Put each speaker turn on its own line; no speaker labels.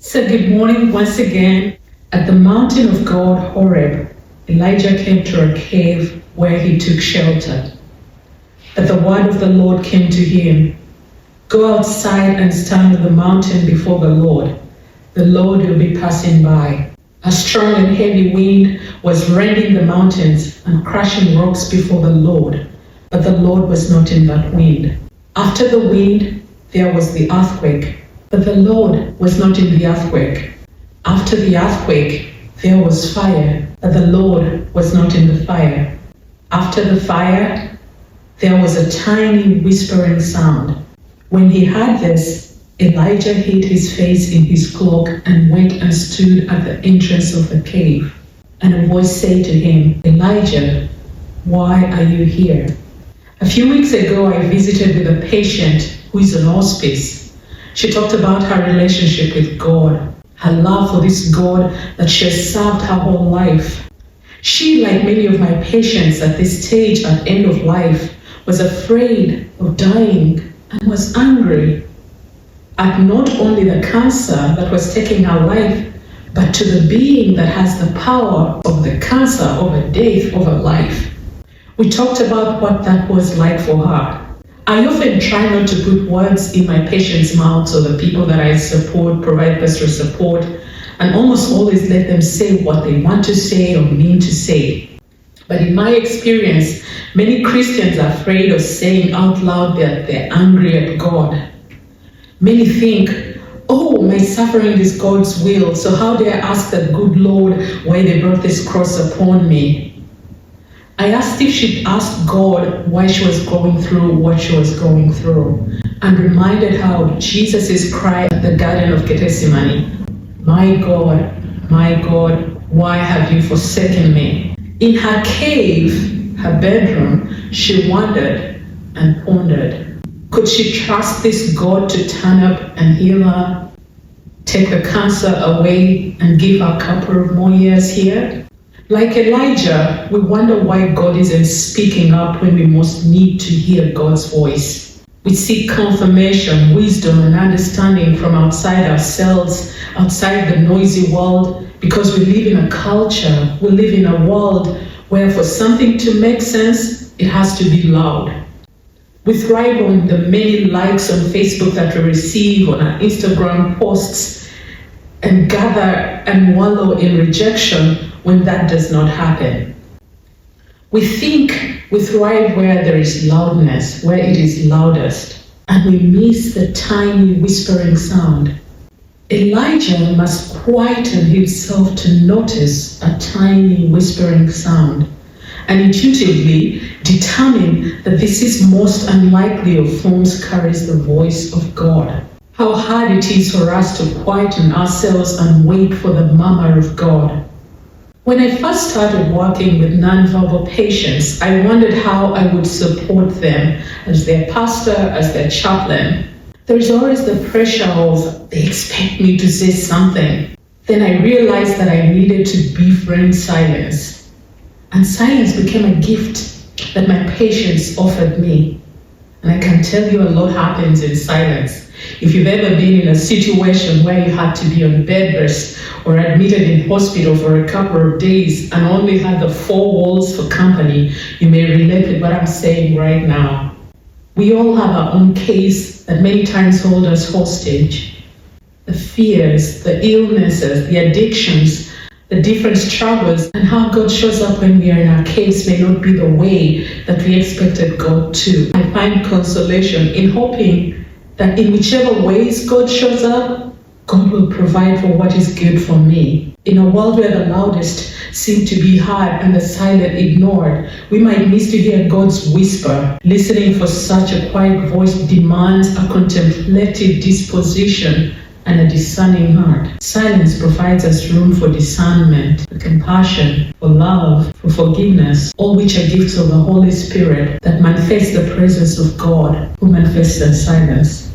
So good morning once again. At the mountain of God, Horeb, Elijah came to a cave where he took shelter. But the word of the Lord came to him. Go outside and stand on the mountain before the Lord. The Lord will be passing by. A strong and heavy wind was rending the mountains and crushing rocks before the Lord. But the Lord was not in that wind. After the wind, there was the earthquake. But the Lord was not in the earthquake. After the earthquake, there was fire, but the Lord was not in the fire. After the fire, there was a tiny whispering sound. When he heard this, Elijah hid his face in his cloak and went and stood at the entrance of the cave. And a voice said to him, Elijah, why are you here? A few weeks ago, I visited with a patient who is on hospice. She talked about her relationship with God, her love for this God that she has served her whole life. She, like many of my patients at this stage at end of life, was afraid of dying and was angry at not only the cancer that was taking her life, but to the being that has the power of the cancer over death, over life. We talked about what that was like for her. I often try not to put words in my patients' mouths or the people that I support, provide pastoral support, and almost always let them say what they want to say or mean to say. But in my experience, many Christians are afraid of saying out loud that they're angry at God. Many think, oh, my suffering is God's will, so how dare I ask the good Lord why they brought this cross upon me? I asked if she'd asked God why she was going through what she was going through, and reminded her of Jesus' cry at the Garden of Gethsemane, my God, why have you forsaken me? In her cave, her bedroom, she wondered and pondered. Could she trust this God to turn up and heal her, take the cancer away, and give her a couple of more years here? Like Elijah, we wonder why God isn't speaking up when we most need to hear God's voice. We seek confirmation, wisdom, and understanding from outside ourselves, outside the noisy world, because we live in a culture, we live in a world where for something to make sense, it has to be loud. We thrive on the many likes on Facebook that we receive, on our Instagram posts, and gather and wallow in rejection when that does not happen. We think we thrive where there is loudness, where it is loudest, and we miss the tiny whispering sound. Elijah must quieten himself to notice a tiny whispering sound and intuitively determine that this is most unlikely of whom carries the voice of God. How hard it is for us to quieten ourselves and wait for the murmur of God. When I first started working with nonverbal patients, I wondered how I would support them as their pastor, as their chaplain. There's always the pressure of, they expect me to say something. Then I realized that I needed to befriend silence. And silence became a gift that my patients offered me. And I can tell you a lot happens in silence. If you've ever been in a situation where you had to be on bed rest or admitted in hospital for a couple of days and only had the four walls for company, you may relate with what I'm saying right now. We all have our own case that many times hold us hostage. The fears, the illnesses, the addictions, the different struggles, and how God shows up when we are in our caves may not be the way that we expected God to. I find consolation in hoping that in whichever ways God shows up, God will provide for what is good for me. In a world where the loudest seem to be heard and the silent ignored, we might miss to hear God's whisper. Listening for such a quiet voice demands a contemplative disposition and a discerning heart. Silence provides us room for discernment, for compassion, for love, for forgiveness, all which are gifts of the Holy Spirit that manifest the presence of God, who manifests in silence.